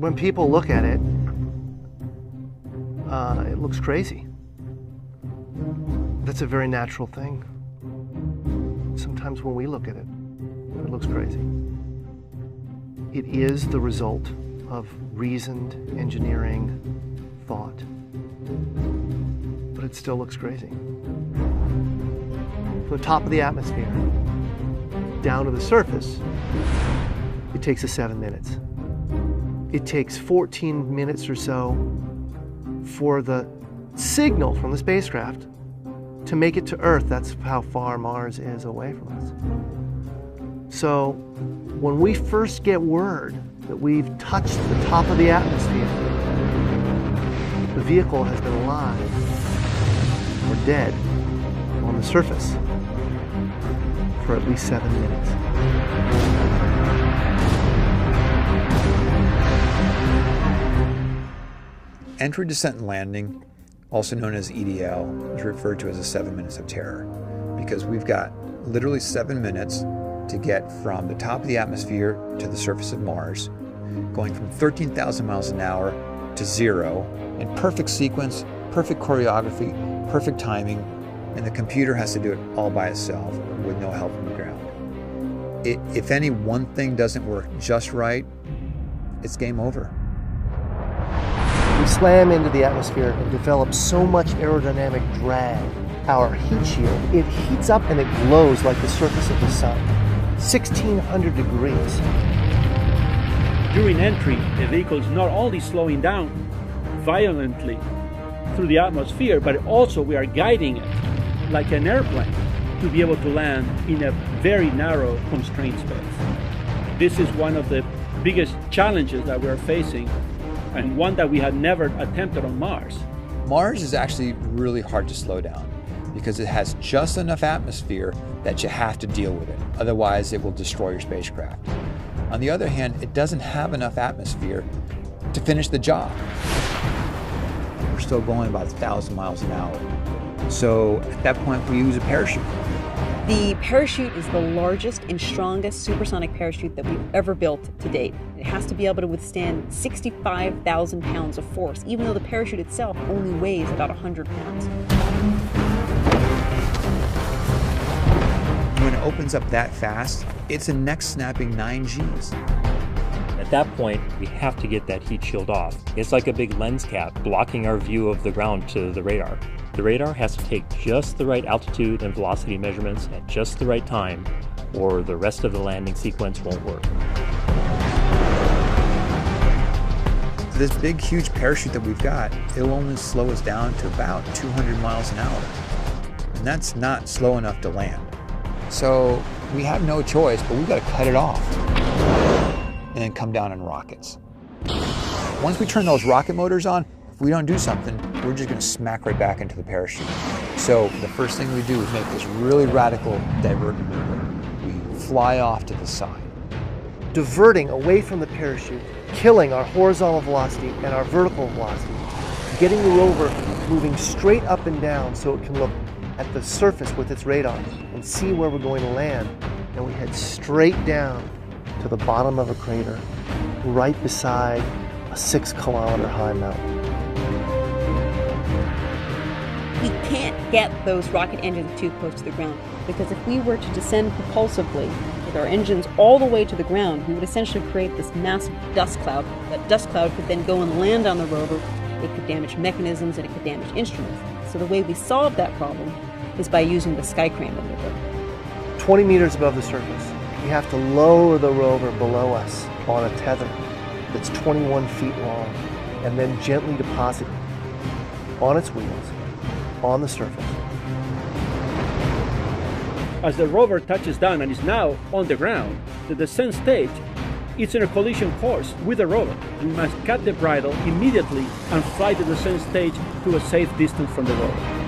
When people look at it, it looks crazy. That's a very natural thing. Sometimes when we look at it, it looks crazy. It is the result of reasoned engineering thought, but it still looks crazy. From the top of the atmosphere down to the surface, it takes us 7 minutes. It takes 14 minutes or so for the signal from the spacecraft to make it to Earth. That's how far Mars is away from us. So when we first get word that we've touched the top of the atmosphere, the vehicle has been alive or dead on the surface for at least 7 minutes. Entry, descent, and landing, also known as EDL, is referred to as the 7 minutes of terror because we've got literally 7 minutes to get from the top of the atmosphere to the surface of Mars, going from 13,000 miles an hour to 0 in perfect sequence, perfect choreography, perfect timing, and the computer has to do it all by itself with no help from the ground. If any one thing doesn't work just right, it's game over. We slam into the atmosphere and develop so much aerodynamic drag. Our heat shield, it heats up and it glows like the surface of the sun. 1,600 degrees. During entry, the vehicle is not only slowing down violently through the atmosphere, but also we are guiding it like an airplane to be able to land in a very narrow, constrained space. This is one of the biggest challenges that we're facing, and one that we had never attempted on Mars. Mars is actually really hard to slow down because it has just enough atmosphere that you have to deal with it. Otherwise, it will destroy your spacecraft. On the other hand, it doesn't have enough atmosphere to finish the job. We're still going about 1,000 miles an hour. So at that point, we use a parachute. The parachute is the largest and strongest supersonic parachute that we've ever built to date. It has to be able to withstand 65,000 pounds of force, even though the parachute itself only weighs about 100 pounds. When it opens up that fast, it's a neck-snapping 9 Gs. At that point, we have to get that heat shield off. It's like a big lens cap blocking our view of the ground to the radar. The radar has to take just the right altitude and velocity measurements at just the right time, or the rest of the landing sequence won't work. This big, huge parachute that we've got, it'll only slow us down to about 200 miles an hour. And that's not slow enough to land. So we have no choice, but we've got to cut it off and then come down in rockets. Once we turn those rocket motors on, if we don't do something, we're just going to smack right back into the parachute. So the first thing we do is make this really radical divert maneuver. We fly off to the side. Diverting away from the parachute, killing our horizontal velocity and our vertical velocity, getting the rover moving straight up and down so it can look at the surface with its radar and see where we're going to land. And we head straight down to the bottom of a crater, right beside a 6-kilometer high mountain. We can't get those rocket engines too close to the ground, because if we were to descend propulsively with our engines all the way to the ground, we would essentially create this massive dust cloud. That dust cloud could then go and land on the rover. It could damage mechanisms and it could damage instruments. So the way we solve that problem is by using the Skycrane maneuver. 20 meters above the surface, we have to lower the rover below us on a tether that's 21 feet long, and then gently deposit it on its wheels on the surface. As the rover touches down and is now on the ground, the descent stage is in a collision course with the rover. We must cut the bridle immediately and fly the descent stage to a safe distance from the rover.